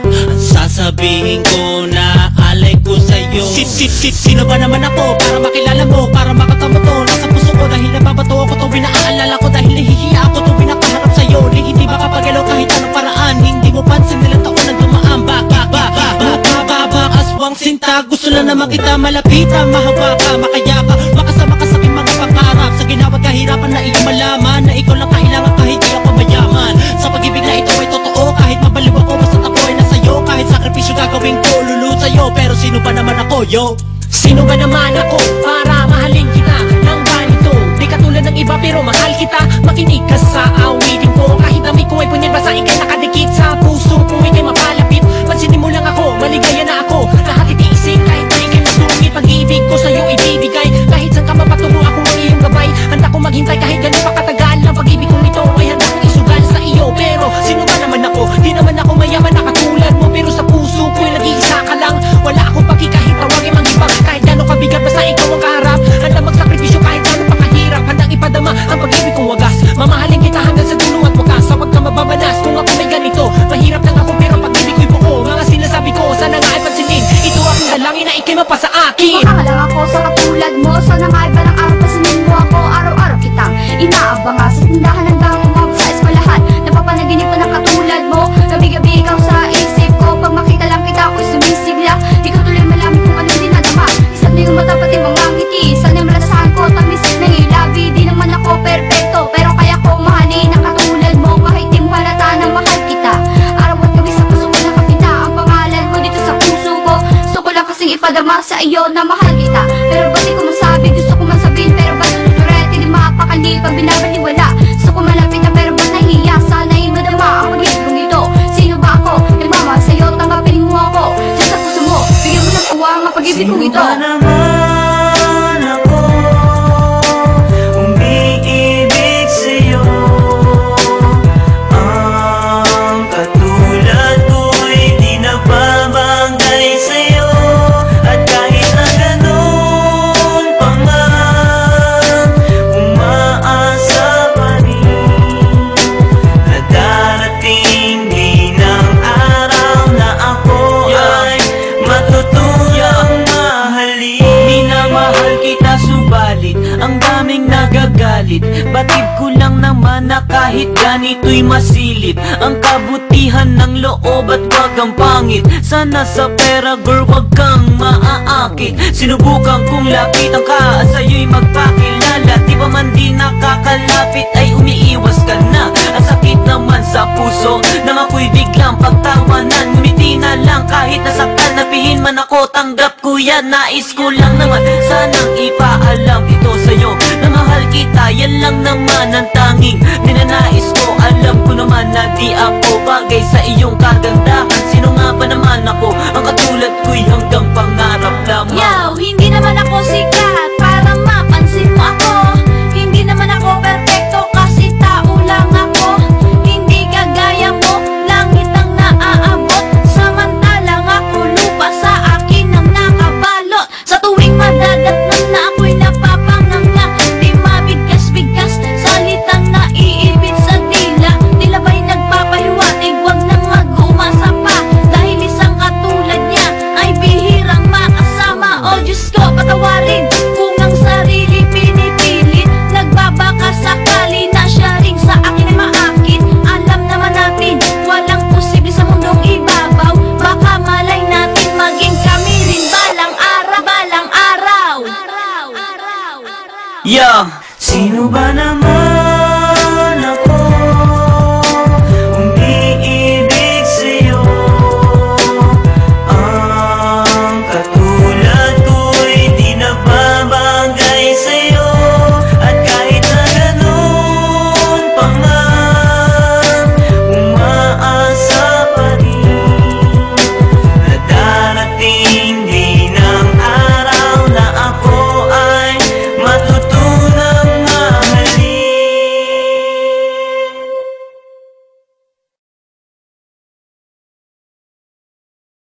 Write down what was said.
Ang sasabihin ko na alay ko sa'yo. Sino ba naman ako para makilala mo, para makatamo to nasa puso ko, dahil nababato ako tuwing naaalala ko, dahil nahihiya ako tuwing nakaharap sa'yo. Di hindi makapagalaw kahit anong paraan, hindi mo pansin nilang taon na dumaan. Aswang sinta, gusto lang naman kita malapitan, mahaba ka, makaya ka, makasama ka sa aking mga pangarap. Sa ginawa't kahirapan na iyong malaman na ikaw lang kailangan kahit di ako mayaman. Sa pag-ibig na ito ay totoo, kahit mabaliw ako basta't ako ay nasa'yo. Kahit sakripisyo gagawin ko, lulod sa'yo. Pero sino ba naman ako, yo? Sino ba naman ako para mahalin kita ng ganito? Di katulad ng iba pero mahal kita. Makinig ka sa awitin ko, kahit dami ko ay punyal, basta ikay nakadikit sa puso ko, ikay mapalapit. Pansinin mo lang ako, maligaya na ako, lahat itiisin kahit na ikay masungit. Pag-ibig ko sa'yo ibibigay, kahit saan ka mapatungo ako ang iyong gabay. Handa ko maghintay kahit ganun pa katagal. Ang pag-ibig kong ito ay handa kong isugal sa iyo. Pero sino ba naman ako? Di naman ako mayaman na katulad mo, pero sa puso ko'y nag-iisa ka lang. Wala akong paki kahit tawagin mang ibang, kahit gano'ng kabigat basta ikaw ang kaharap. Handa magsakripisyo kahit gano'ng pakahirap, handang ipadama ang pag-ibig kong wagas. Mamahalin kita hanggang sa dulo at wakas. Sa wag ka mababanas kung ako may ganito. Mahirap lang ako pero pag-ibig ko'y buo. Mga sinasabi ko sana nga ay pansinin, ito akong dalangin na ikay mapasa akin. Mukha lang ako sa katulad mo, sana nga ay parang araw pansinin mo ako. Araw-araw kitang inaabang sa tindahan hanggang umabot sa eskwelahan. Napapanaginip ko ng katulad mo, gabi-gabi ikaw sa isip ko. Pag makita lang kita ako'y sumisigla, di ko tuloy malaman kung ano dinadama. Isa't na yung mata pati mga ngiti, sana yung malasahan ko tamis ng ilabi. Di naman ako perfecto, pero kaya ko mahalin ang katulad mo. Kahit di mo halata na mahal kita, araw at gabi sa puso ko nakapita ang pangalan mo dito sa puso ko. Gusto ko lang kasing ipadama sa iyo na mahal kita, pero ba't di ko masabi? Gusto ko man sabihin pero ba't natuturet? Hindi mapakali pag binabaliwala. Gusto ko malapit na pero ba't nahihiya? Sana yung madama ang pag-ibig kong ito. Sino ba ako? Nagmamahal sa'yo, tanggapin mo ako diyan sa puso mo, bigyan mo ng tuwa ang pag-ibig kong ito. Sino ba naman ako umiibig sa'yo? Ang katulad ko'y di nagbabagay sa'yo. At kahit na ganun pa nga, umaasa pa rin na darating din ang araw na ako ay matutuyang mahalin. Minamahal kita subalit ang daming nagagalit. Batid ko lang naman na kahit ganito'y masilip ang kabutihan ng loob at wag ang pangit. Sana sa pera girl wag kang maaakit. Sinubukan kong lapitan ka, sa'yo'y magpakilala. Di pa man di nakakalapit ay umiiwas ka na. Ang sakit naman sa puso nang ako'y biglang pagtawanan. Ngumiti na lang kahit nasaktan, napihin man ako, tanggap ko yan. Nais ko lang naman sanang ipaalam ito sa'yo na mahal kita, yan lang naman ang tanging ninanais ko. Alam ko naman na di ako bagay sa iyong kagandahan. Sino nga ba naman ako? Ang katulad ko'y hanggang pangarap lamang.